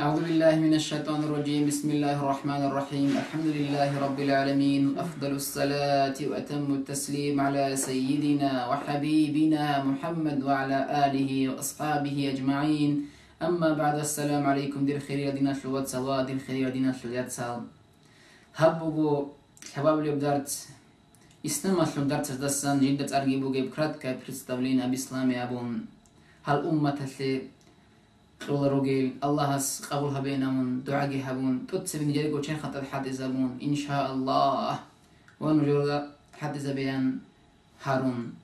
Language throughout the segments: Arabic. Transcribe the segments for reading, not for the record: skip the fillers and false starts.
أعوذ بالله من الشيطان الرجيم. بسم الله الرحمن الرحيم. الحمد لله رب العالمين، أفضل الصلاة وأتم التسليم على سيدنا وحبيبنا محمد وعلى آله وأصحابه أجمعين. أما بعد، السلام عليكم. دير خير دينا شلوات سوا، دير خير دينا شلوات سوا. هبوغو حباب اللي بدارت استمع شلو بدارت دستان جدة أرجيبوغي بكراتك представление об исламе أبون هل أمة اللي قول روجيل الله قبول هبينامون دعاء هبون تتسبين جريكو شين خطر حد زبون إن شاء الله ونجرد حد زبيان هارون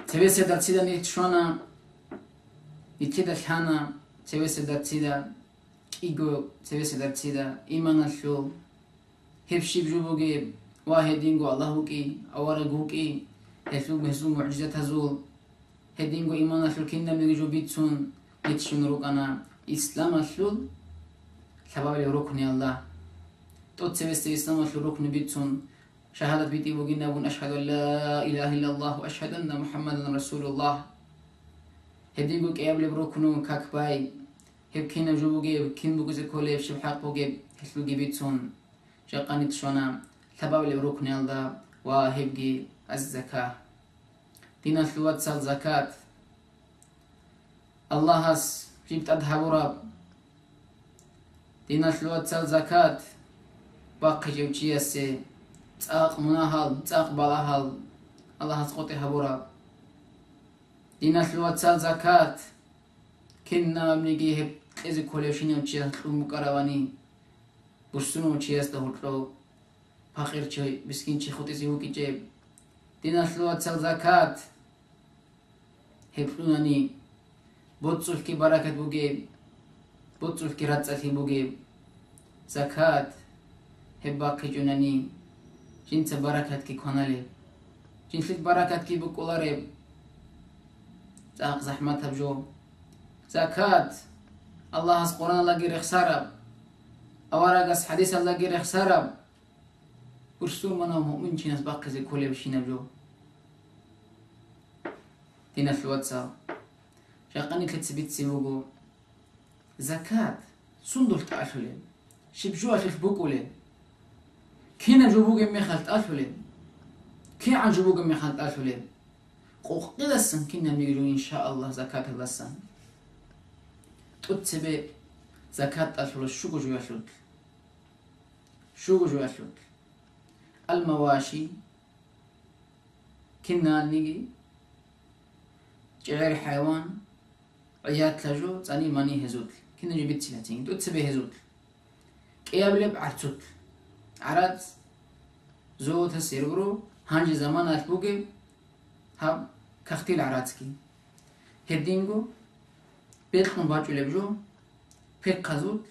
تبي سدر سيدا نيتشونا نتيدا شانا تبي سدر سيدا إيجو تبي سدر سيدا إيمان الشو هبشي بجوبوجي واحدينغو الله كي أورغو كي هفلو بهزو معجزة هزول هدينغو إيمان الشو كنا بيجو بيتسون يتشنروك أنا إسلام الشول شباب الركن يا الله توتسبست إسلام الشول ركن بيتون شهادة بيتي وجينا بون أشهد أن لا إله إلا الله وأشهد أن محمدا رسول الله هدينغو كيابل بركنو كاكباي هبكينا جوبوجي هبكين بوجز كوليف شبحق بوجي هسلوجي بيتون شقاني تشونا شباب الركن يا الله وهبجي الزكاة دينا شلوات سال زكاة الله هس جبت أدهوراب دينا شلوات سال زكاة باقي جوتشي السي تاق مناهل تاق بلاهل الله هس قوتي هبوراب دينا شلوات سال زكاة كنا بنيجي هب إذا كوليشين يوتشي هتلوم كرواني برسونو يوتشي هستهوتلو فقير شيء مسكين شيء خوتي زيهو كي جيب دينا شلوات سال زكاة هبلوناني بوتسول كي بركة بوجيب بوتسول كي رتسل بوجيب زكاة هباقي جناني جنس بركة كي كونالي جنس بركة كي بقولارب زاق زحمة بجو زكاة الله اس قرآن الله غير خسارب أوراقس حديث الله غير خسارب ورسول منا مؤمن جنس باقي زي كولي بشينا بجو دينا في الواتساب شاقاني تلتسبيت سيبوغو زكاة صندوق تأشولين شبجوها في بوكولين كينا جوبوغ ميخال تأشولين كي عن جوبوغ ميخال تأشولين قوق قلسن كينا ميجرو إن شاء الله زكاة قلسن تتسبي زكاة تأشول شوكو جو يشلوك شوكو جو يشلوك المواشي كينا نيجي جعير حيوان عيات لجو تاني ماني هزوت كنا جبت سلاتين دوت سبي هزوت كيابلب عرتوت عرات زوت السيربرو هانج زمان أشبوكي هاب كختيل عراتكي هدينغو بيتكم باجو لبجو بيت قزوت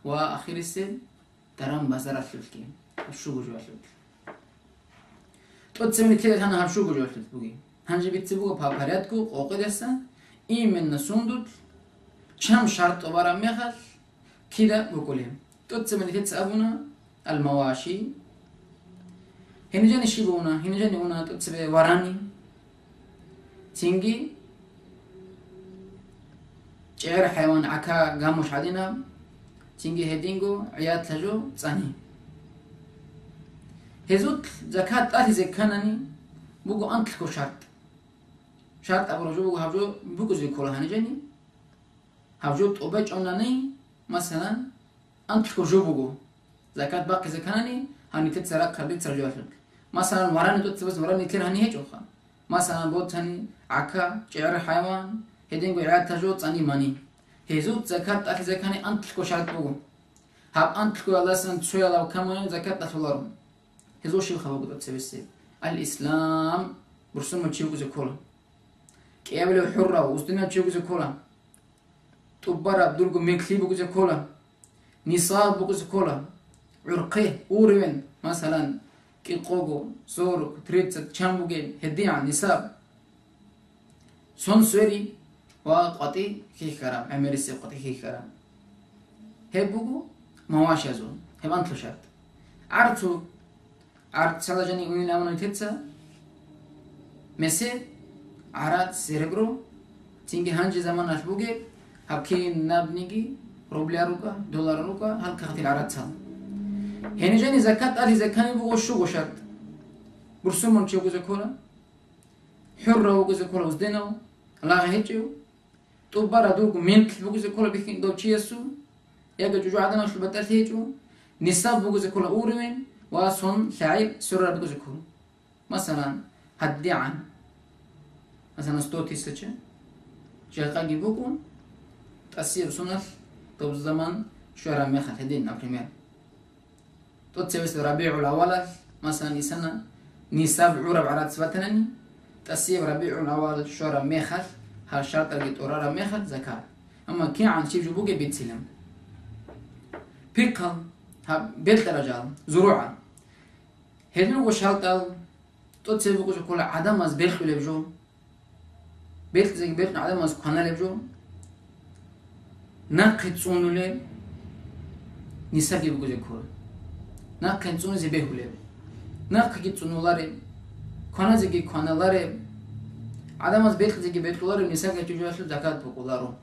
وآخر السيل درام بازار أشلوكي الشوكو جو أشلوكي دوت سبي نتيجة هانا هالشوكو جو أشلوكي هانج بيتسبوكو بابارياتكو قوقدسان إيمن نسوندود كم شرط وبرا مخل كده بقولهم تتسمى تتسأبونا المواشي هنا جاني شيبونا هنا جاني ونا تتسبى وراني تينجي جعر حيوان عكا قاموش عدينا تينجي هدينجو عيات لجو تاني هزوت زكاة تاتي زكاناني بوغو أنتلكو شرط أبرجو بوغو هاوجو بوغو زي كولا هنجاني هاوجو تقوباج أوناني مثلا أنتلكو جو بوغو زكاة باقي زكاناني هاني تتسرق كرديت سرجواتلك مثلا وراني تتسبس وراني تير هاني هيج أوخا مثلا بوت هاني عكا جعر حيوان هدينغو عياد تجو تاني ماني هزوت زكاة تاتي زكاني أنتلكو شرط بوغو هاب أنتلكو الله سن تشويا لو كمان زكاة تاتولارم هزو شيو خبابو تتسبسي الإسلام برسوم تشيوكو زي كولا كيابلو حرة وستنا تشيوكو زي كولا تبارا بدوركو ميكلي بوكو زي كولا نصاب بوكو زي كولا عرقي أوروين مثلا كي قوغو سورو تريتس تشامبوغي هديان نصاب سون سوري وقطي كي كرام عمرسي قطي كي كرام هبوكو مواشي زون هب أنتلو شرط عرتو عرت سلاجاني وين أمانو تتسا مسي عرات سيربرو تيجي هانجي زمان أشبوجي هكين نابنيجي روبلي روكا دولار روكا هل كختي العرات سال هني جاني زكاة ألي زكاني بوشو وشرط برسومون تشيو جزكولا حرة وجزكولا وزدينو لا هيجيو طبارة دوغ مينت وجزكولا بيكين دو تشيسو ياجا جوجو عدنا شو بتال هيجو نصاب وجزكولا أورمين واسون شعيب سرر وجزكولا مثلا هدي عن مثلا ستوتي سچه جاقاقي بوكون تأثير سنف طب زمان شهر ميخل هدين نبريمير تسويس ربيع الأول مثلا سنة نساب عرب عرات سبتنني تأثير ربيع الأول شهر ميخل هالشرط اللي تورا ميخل زكاة أما كي عن شيء جبوكي بيتسلم بيقل ها بيت رجال زروعة هدين وشالتال تسوي بوكو كل عدم از بيخ لبجو بيت زي بيت عدم از قناه لبجو نقد صونولي نساقي بوكو كل نقد صون زي بيهولي نقد صونولاري قناه زي قنالاري عدم از بيت زي بيت لاري نساقي تجو اصل زكاه بوكولارو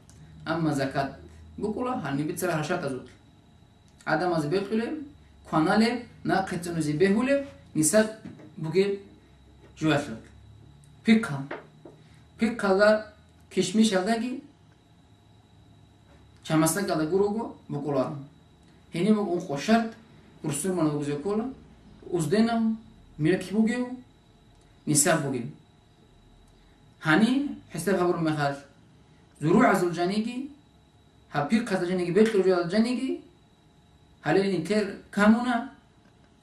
اما زكاه بوكولا هني بيتسرا هشات ازوت عدم از بيت لاري قنالي نقد صون زي بيهولي نساق بوكي جواسلك بيكالا كشميش هذاكي شمسنا كذا جروجو بقولان هني بقول خوشرت برسول ما نقول زكولا وزدنا ملك بوجيو نساب بوجيو هني حسب خبر مخال زروع عزل جانيكي هبيك كذا جانيكي بيت رجال جانيكي هلي نكر كامونا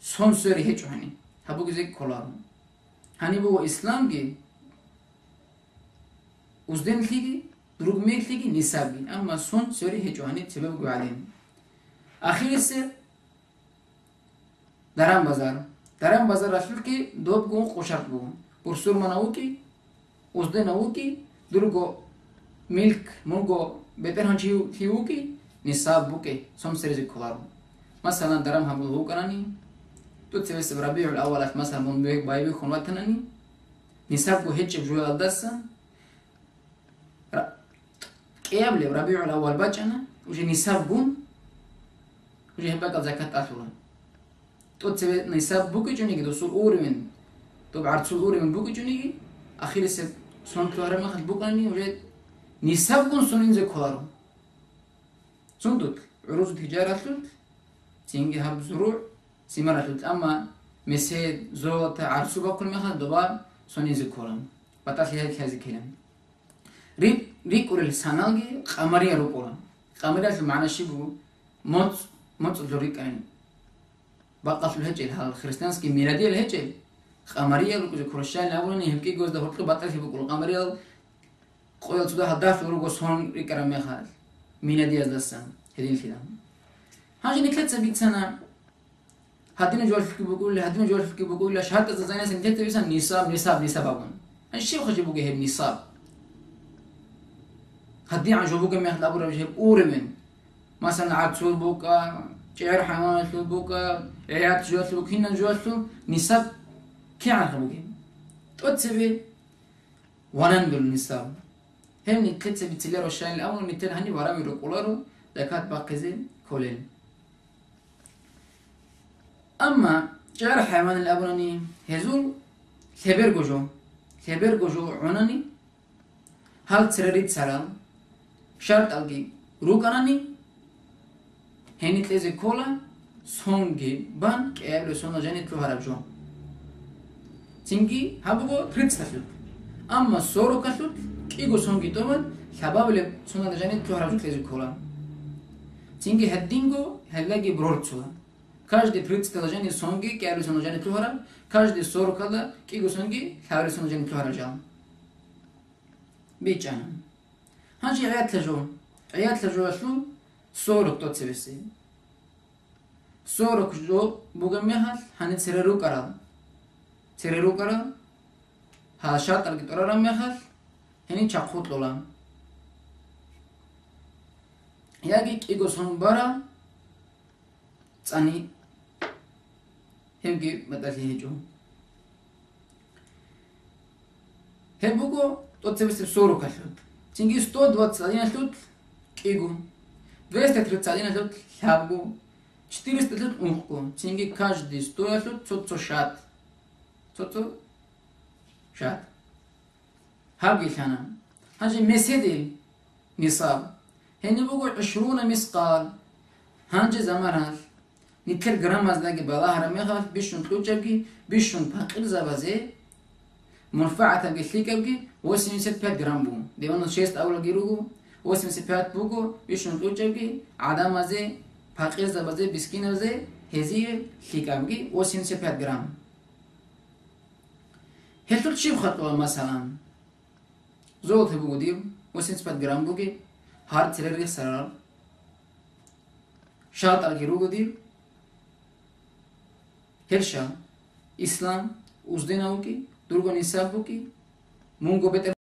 سون سوري هيجو هني هبوجي زي كولان هني بو إسلام جي وزدن ليجي دروغ ميك ليجي نسابي أما سون سوري هيجو هني تبقى قاعدين أخير سر درام بازار رسول كي دوب قوم خوشرت بو برسول مناوكي وزدن أوكي دروغو ملك مونغو بيتر هنشيو تيوكي نساب بوكي سون سري زي كلارو مثلا درام هم هو كراني تسوي ربيع الأول مثلا من بيك بايبي خنواتناني نسابو هيتش بجوال الدسة قيابلي ربيع الأول باجنا وجي نسابون وجي هبقى زكاة أثولا تسوي نساب بوكي جونيكي دوسول أورمين تو بعرض أورمين بوكي جونيكي أخير سب سون كلارا ما خد بوكاني وجي نسابون سونين زي كلارو سندوت عروض تجارة ثلث تينجي هب زروع سيمرة ثلث أما مسيد زوت عرسو بكل مخد دوبار سوني زكورم بتاعي هيك هذا الكلام ريك أول السنالجي قمرية روكورم قمرية في معنى شبه موت زوريك يعني بقى في الهجل هالخريستيانسكي ميلادية الهجل قمرية روكو زكورشان لأولاني هم كي جوز ده هرتلو بتاعي بقول قمرية قوي تدا هداف روكو سون ريك رمي خال ميلادية دستان هذين الكلام هاجي نكلت سبيت سنة هاتين جوال فيك بقول له شهادة زينة سنتين تبيسان نصاب أبون الشيء خشي بقول هب نصاب هدي عن جوبوك ما يخلق أبو رجيب أورمن مثلا عاد سول بوكا شعر حيوان سول بوكا عيات جوال سول هنا جوال سول نصاب كي عن خبوكين تقصي ونن دول نصاب هم نكتب بتلير وشاين الأول نتل هني ورامي رقولارو زكاة باقزين كولين أما جار حيوان الأبراني هزول خبر جوجو عناني هل تسريت سلام شرط ألقي روكاناني هني تلزي كولا سونجي بان كأبل سونا جاني تلو هرب جو تنجي هبوغو تريت سلام أما سورو كسلت كيغو سونجي تومن شباب سونا جاني تلو هرب جو تلزي كولا تنجي هدينجو هلاقي برورت سولا каждый представление сонги кяри соножани тухара каждый сорокала киго сонги кяри соножани тухара жан бичан ханжи аят лажо аслу сорок тот севеси сорок жо бугам мехал хани цереру карал хашат алги торарам мехал хани чахут лолам яги киго сонбара цани همگی مدتی هیچو هم بگو تو تبست سورو کشود چنگی 121 شد кигу 231 лут лабгу 400 лут унхку цинги каждый стоит лут цоцо шат هابجي خنا هاجي مسدي نصاب هني بقول 20 مثقال هانجي زمرها نيكل جرام از لاقي بلاها رميها بيشون تلوجبجي بيشون باقل زبازي مرفعة بيخليكبجي وسمي 6 جرام بو ديوانو شيست أول جيروجو وسمي 6 بوجو بيشون تلوجبجي عدم زي باقل زبازي بسكين زي هزي خليكبجي وسمي 6 جرام هل شيء خطوة مثلا زود بوجو ديو وسمي 6 جرام بوجي هارد تريري سرار شاط الجيروجو ديو هرشا إسلام وزدناوكي درغون إسابوكي مونغو بيتر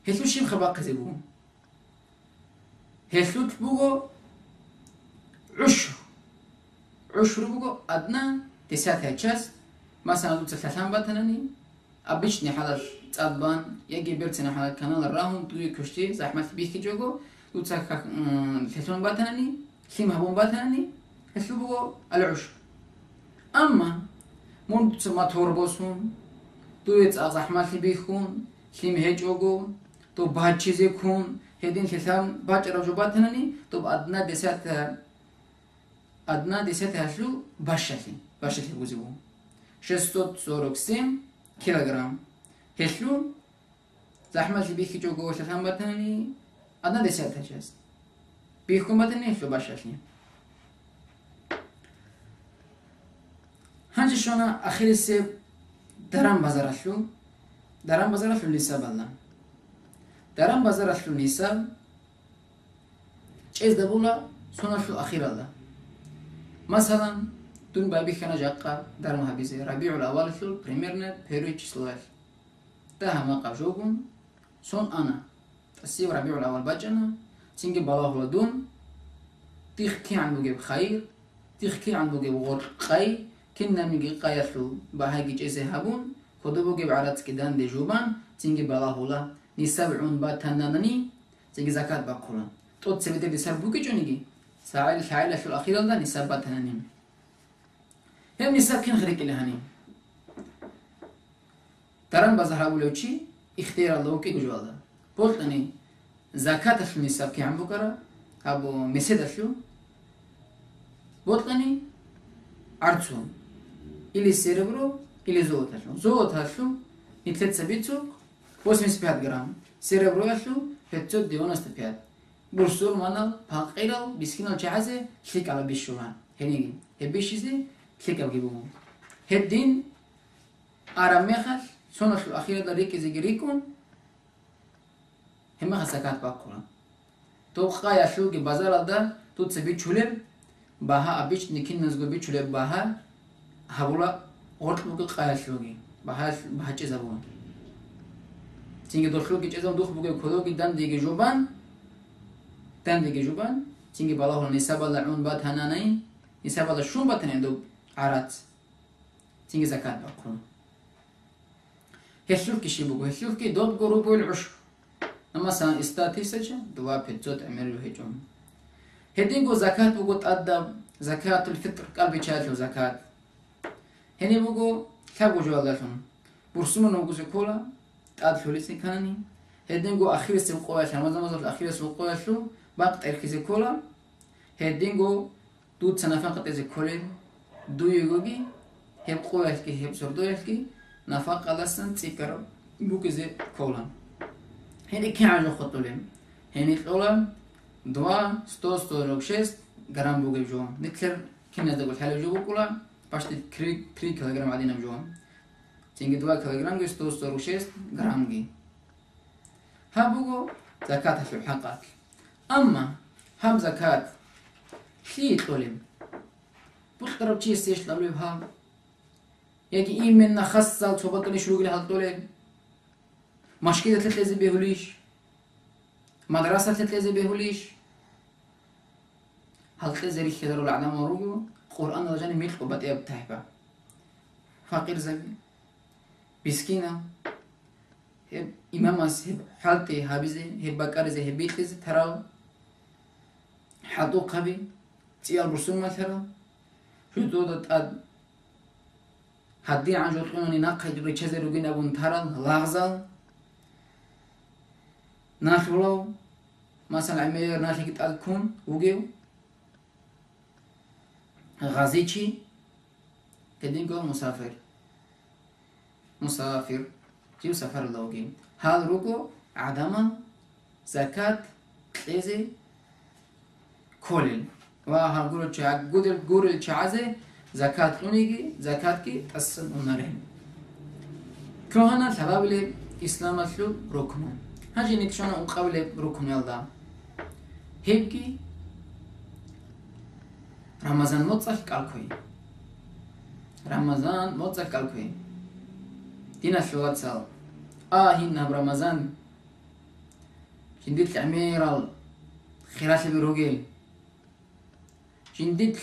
هسلو شيم خباق زبو هسلو تبوغو عشر بوغو أدنى تسعة هاتشاس مثلا دو تسلسان باتناني أبيشني حالة تأدبان يجي بيرتنا حالة كانال الراهم دوي كشتي زحمة بيكي جوغو دو تسلسان باتناني خيم هبون باتناني هسلو بوغو العشر أما مون تسمى توربوسون دوي زحمة بيكون خيم هجوغو تو بعد چیزی کن هدین حساب بعد رجوبات هننی تو ادنا دسات هشلو باشلی بوزیبو 647 کیلوگرم هشلو زحمت بیخی جو گوش هم باتنی ادنا دسات هشست بیخون باتنی هشلو باشلی هنچه شونا اخیر سه درام بازارشلو نیسا بالله درام بازارشلو نیسا چیز دبولا سونشلو اخیر الله مثلا دون بابی خنا جاقا درام هبیزه ربیع الاول شلو پریمرنه پیروی چیسلوش ده همه قبجوگون سون انا تسیب ربیع الاول باجنا تینگی بالاه دون تیخ کی عن بوجب خیر تیخ کی عن بوجب غرقای كنا ميجي قايسلو بهاجي جيسي هابون خدو بوجب عرات كدان دي جوبان تينجي بلاهولا ني 7 باتنانني تينجي زكاة باقولا توت سبيتي دي سر بوكي جونيجي ساعي الحايلة في الأخيرة دا ني 7 باتناني هم نساب كين غريك لهاني تران بزهرابو لوچي اختيار الله وكي جوالا بولتني زكاة في النساب كي عم بكرا ابو مسيدة شو بولتني или серебро, или золото. Золото нитlet сабицу, 85 جرام سيربرو يشلو 595 برسول مانال باقيرال بسكينال جهازه كليك على بيشوان هنيجي هبيشيزي كليك على جيبو هدين أراميخال سونش الأخيرة داريك زيجريكون هم خسكات باقولا توقع يشلو كي بازار ده تو تسبي شلب باها أبيش نكين نزغو بي شلب باها هبولا أورت بوك قايشلوغي باها چيزابون تينگي دوشلوغي چيزام دوخ بوك كودوغي دان ديگي جوبان تينگي بالا هول نسابة لعون بات هنانين نسابة لشون بات هنين دو عرات تينگي زكاة باقولا هشلوف كي شي بوكو هشلوف كي دوب غروبو العشر اما سان استاتيسجا دوا بيتزوت عملو هجوم هدينغو زكاة بوكو تقدم زكاة الفطر قلبي چاتلو زكاة هني بوكو كابو جوالاتهم برسومو نوغو زكولا تقدلو لسي كانني هدينغو أخير سلقواشا مزا الأخير سلقواشو باقت أركي زكولا هدينغو دود سنفان قد زكولين دو يغوغي هب قواشكي هب سردواشكي نفاق لسن تسيكرو بوكو زي كولا هني كي عجو خطولين هني قولا دوا 106 جرام بوكو جوام نتلر كنا دقول حلو جو بوكولا باشتي 3 كيلوغرام عادي نمجوهم تيجي 2 كيلوغرام جي 106 جرام جي هابوغو زكاة في الحقات أما هم زكاة شيء تقولين بخترب شيء سيش لبلي بها يجي إيمن خصل صوبتني شروق لها تقولين مشكلة تلتزم بيهوليش مدرسة تلتزم بيهوليش هل تلزم كده ولا عدم وروجو قرآن رجاني ميل قبتي بتحبه فقير زبي مسكينة هب إمامس هب حالتي هابزي هب بكارزي هب بيتزي تراو حدو قبي تيار برسوم مثلا شو تودت أد هدي عن جود قانوني ناقة جري تشزر وجين أبون ترال لاغزال ناشولو مثلا عمير ناشي قد كون وجيو غازيتشي كدينكو مسافر جيو سفر لوجين هذا روكو عدما زكاة ليزي كولين وها قول الشعازي زكاة لونيجي زكاة كي تسن ونرين كوهنا ثبابلي إسلام أسلو ركنو هاجي نكشونا مقابل ركن يلدا هيبكي رمضان متصل كالكوي رمضان متصل كالكوي دينا شوات سال هنا برمضان جنديت العميرال خيرات بروجيل جنديت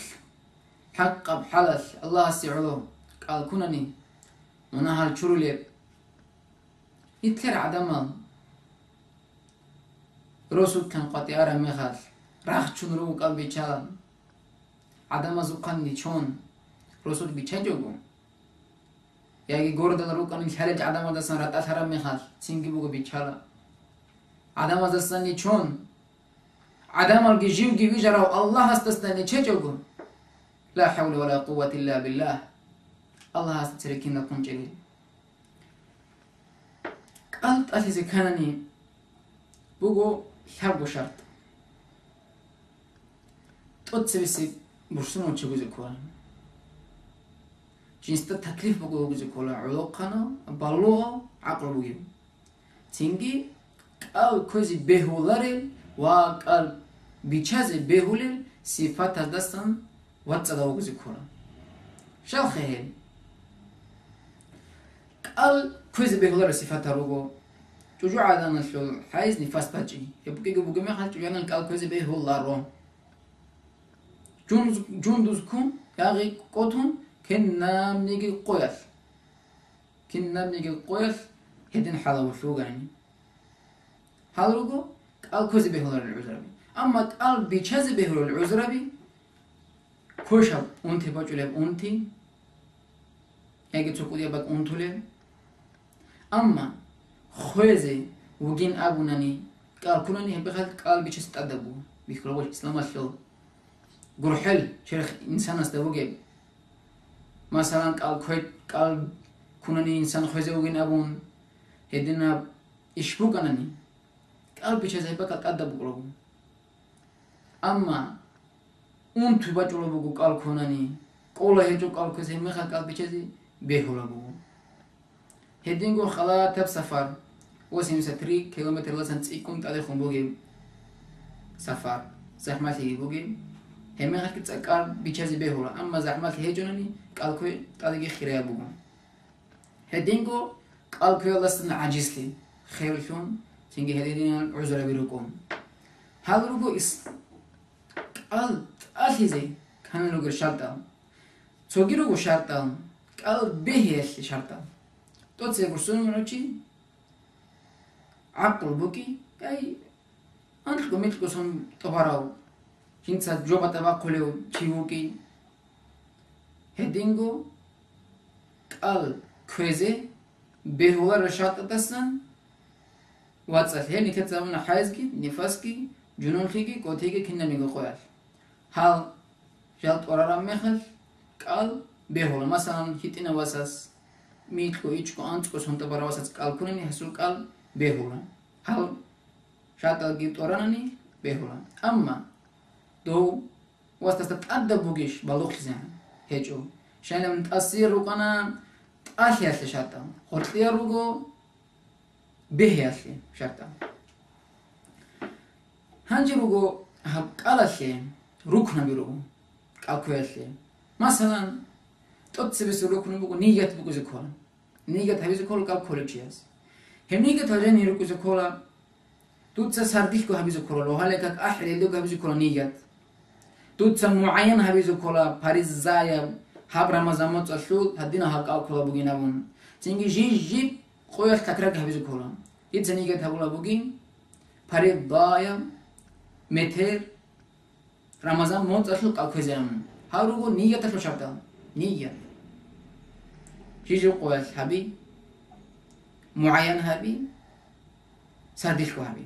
حق بحلال الله سيعلو قال كونني ونهار شرولي يتكر عدمان رسول كان قطيارة مخال راح تشنرو قلبي چالان عدم زوقني چون رسول بيچجوگو ياگي گوردل روقني خارج عدم دسن رات اثر مخال سينگي بوگو بيچالا عدم دسني چون عدم الگي جيوگي ويجرا الله استستني چجوگو لا حول ولا قوة إلا بالله الله استركينا كونجري قلت أتي كانني بوگو حرب شرط تotسبسي برسوم چگوزي كولا جنستا تكليف بوگوزي كولا علاقنا بالوها عقل بوگيو تينگي قال كوزي بهولاري وقال بيچازي بهولي صفات دستان واتسدا بوگوزي كولا شال خيل قال كوزي بهولاري صفات روگو جوجو عادنا شو حايز نفاس باجي يبقى يبقى ما خالج يعني قال كوزي بهولارو جوندوز كون ياغي قوتون كنام نيجي قويل هدين حلاوة شو يعني حلوكو قال كوزي بهولار العزربي أما قال بيچازي بهولار العزربي كوشاب أنتي باجولب أنتي ياغي تقول يبقى أنتولب أما خوزي وجين أبوناني قال كوناني بخال قال بيچاز تأدبو بيخلوش إسلام الشل قرحل شيخ إنسان استوجب مثلا قال كوناني إنسان خوزي وجين أبون هدينا إشبوك أنني قلبي شيء بقى تأدب قلبه أما أنتو بجرو بقو قال كونني قوله يجو قال كوزي مخا قلبي شيء بيهولا بقو هدينغو خلا تب سفر وسيم 3 كيلومتر لسان تسيكون تاريخهم بوغي سفر زحمة هي بوغي هم هكذا تذكر بيجازي بيهولا أما زحمة هيجونني قال كوي تاريخي خيريا بوغو هدينغو قال كوي لسن عجزلي خيرشون تنجي هدينا عذر بيروكم هل روكو إس قال أخيزي كان روكو شرطا توجي روكو شرطا قال بيه شرطا توتسي برسون منوشي عقل بوكي أي أنتلكو ميتلكو سون تباراو جنسا جوبا تباقليو تشيوكي هدينغو قال كويزي بيهولا رشاطة تسن واتسال هي نكتزامنا حايزكي نفاسكي جنونخيكي كوتيكي كنا ميغو خوال هل جالت أورارام ميخل قال بيهولا مثلا هيتنا واساس ميتكو إيشكو أنتكو سنتا برا واساس قال كونني حسول قال بيهولا هل شاطل جيت أورانني بيهولا أما دو واساس تتأدب بوغيش بالوخ زين هيجو شاينا من تأثير روكانا تأخي أسلي شاطل خلطيا روكو به أسلي شاطل هنجي روكو قال أسلي روكنا بيروكو قال كوي أسلي مثلا تتسبس روكنا بوكو نيجت بوكو زكولا نيجت هبي زكولا قال كولي جياز هم نيجت هجاني روكو زكولا تتسا سرديكو هبي زكولا لو هالكك أحلي لوكو هبي زكولا نيجت تتسا معين هبي زكولا باريس زايا هاب رمضان متصل هدينا هالقال كولا بوجينا بون تيجي جي خويا تكرك هبي زكولا يتسا نيجت هبولا بوجين باريس ضايا متر رمضان متصل قال كويزام هاروغو نيجت تلو شرطا نيجت جيجي قوات هبي معين هبي سرديشكو هبي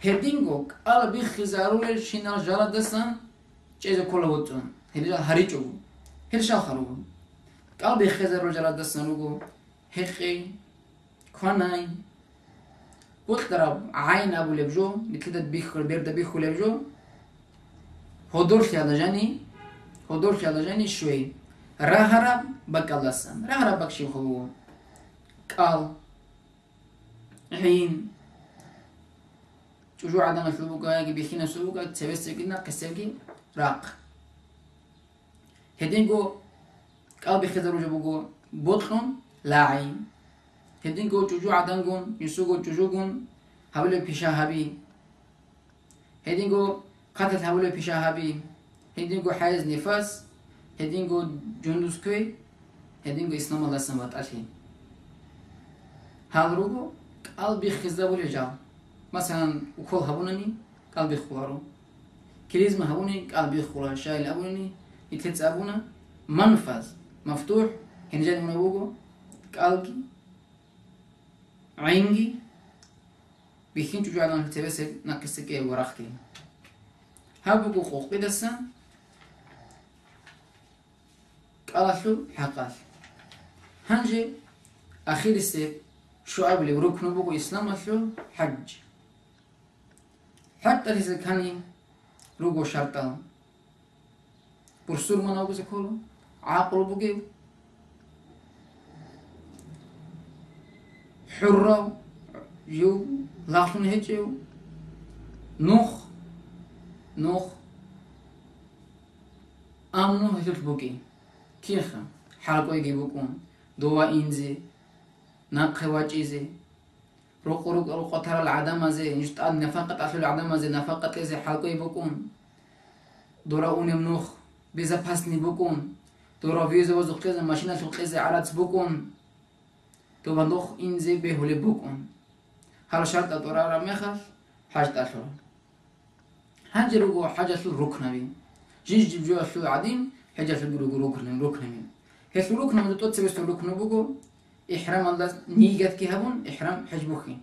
هدينغو قال بخزارول شينال جالا دسان جيزا كولا بوتون هرجال هريجو هرشال خروغو قال بخزارول جالا دسان روغو هخي كوناي بوتدرب عين ابو لبجو نتلدد بيخل بيردا بيخو لبجو هدورش على جاني شوي راهرب بقلسن راهرب بقشي خو قال حين شو عدنا سلوكا يجي بيخينا سلوكا تسويسكنا كسبكي راق هدينغو قال بخزرو جبوغو بوتخون لاعي هدينغو جوجو عدنغون يسوغو جوجوغون هاولو بيشا هبي هدينغو قتل هاولو بيشا هبي هدينغو حايز نفاس هدينغو جندوسكوي هدينغو إسلام الله سمات ألهي هالروغو قلبي خزابو رجال مثلا وكل هبونني قلبي خوارو كريزما هبوني قلبي خوار شايل أبونني يتلتس أبونا منفذ مفتوح هنجاني منوغو قلبي عينجي بيخين تجو على نتبسك نكسكي ورخكي هابوغو خوخي دسان قالشو حقال هنجي أخير السيب شعب اللي وركنوا بقو إسلام شو حج حتى إذا كاني روغو شرطان برسول مناو بزكولو عاقل بقيو حراو يو لاخون هجيو نوخ أمنو هجوت بقي كيخا حالكو يجي بكون دوا إنزي ناقه واجيزي روق ترى العدم زي نشتغل نفقة أصل العدم زي نفقة لزي حالكو يبكون دورا أوني منوخ بيزا باسني بكون دورا فيزا وزوق لزي ماشينة سوق لزي عرات بكون تو بندوخ إنزي بيهولي بكون هل شرط دورا رميخل حاجة أصل هنجي روغو حاجة أصل ركنا بين جيج جو أصل عديم حاجة أصل ركنا بين هسه ركنا من توت سبست ركنا بقو إحرام الله نيجت كي هبون إحرام حجبوخين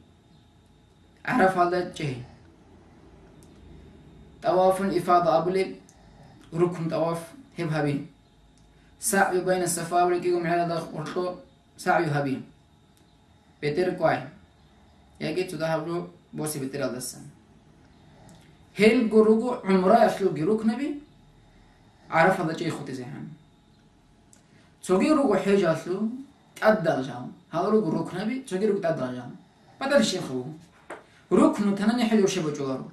عرف الله جهي طواف الإفاضة أبولي ركن طواف هب هبين سعي بين الصفا والمروة على الله ورطو سعي هبين بيتر كواي يجي تدا هبجو بوسي بتر الدسن هل جروجو عمره يشلو جروك نبي عرف هذا شيء خوتي زين تسوي روجو حاجة يشلو تأدل جام هذا روجو روك نبي تسوي روجو تأدل جام بدل الشيء خو ركن تناني حلو شبه جوارو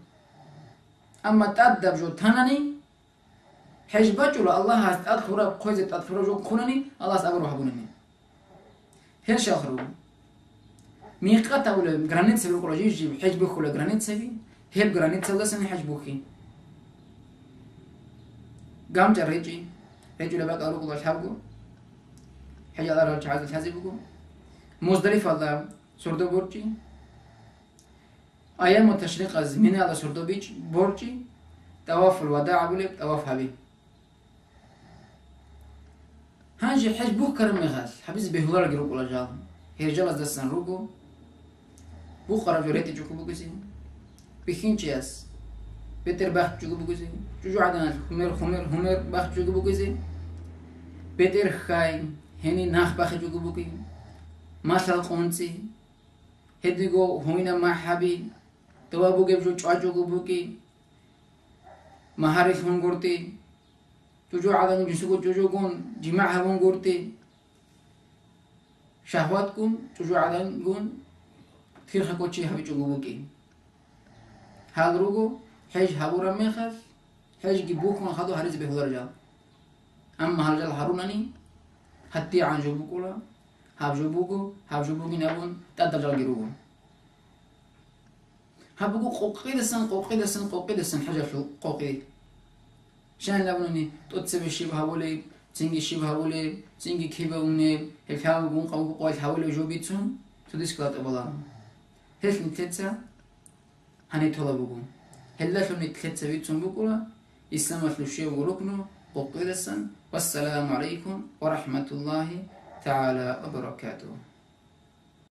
أما تأدب جو تناني حجبة جو الله أدخل قوزة أدخل جو خونني الله أبغى حبونني هل شاخرو ميقات ولا جرانيت سبي كل جيب حجبة ولا جرانيت سبي هب جرانيت سودا سني حجبوكي قام جريجي رجل بقى أروق الله شابكو حاجة على رجع عز الحزبكو مزدلف الله سردو بورجي أيام التشريق الزمني على سردو بيج بورجي طواف الوداع بولك طواف هبي هانجي حجبوه كرم مغاز حبيز بهولار جروك ولا جال هي جلس دستن روكو بخرج جريتي جوكو بوكسي بخينشياس بيتر باخ جوكو بوكسي جوجو عدنا خمر باخ جوكو بوكسي بيتر خاي هني ناخ باخ جوكو بوكي ماشال قونسي هديغو هوينا ما حبي توابو جبجو جوكو بوكي مهاري هونغورتي جوجو عدن جسوكو جوجو كون جماع هونغورتي شهوات كون جوجو عدن كون خير خكوتشي هبي جوكو بوكي هادروغو حج هابورا ميخاس حج جيبوكو خدو هريز بهدر جال أما هالجال هاروناني حتى عن جوبوكولا هاب جوبوكي نابون تادر جال جيروغون هابوكو قوقي دسن حاجة شو قوقي شان لابنوني توتسبي شيب هاولي تنجي شيب هاولي تنجي كيبا وني هالكاو بون قوقو قوي هاولي جوبيتسون تديس كلات أبلان هل نتلتسا هني طلبوكم هلا شو نتلتسا بيتسون بكرة إسلام فلوشيا وركنو قوقي دسن والسلام عليكم ورحمة الله تعالى وبركاته.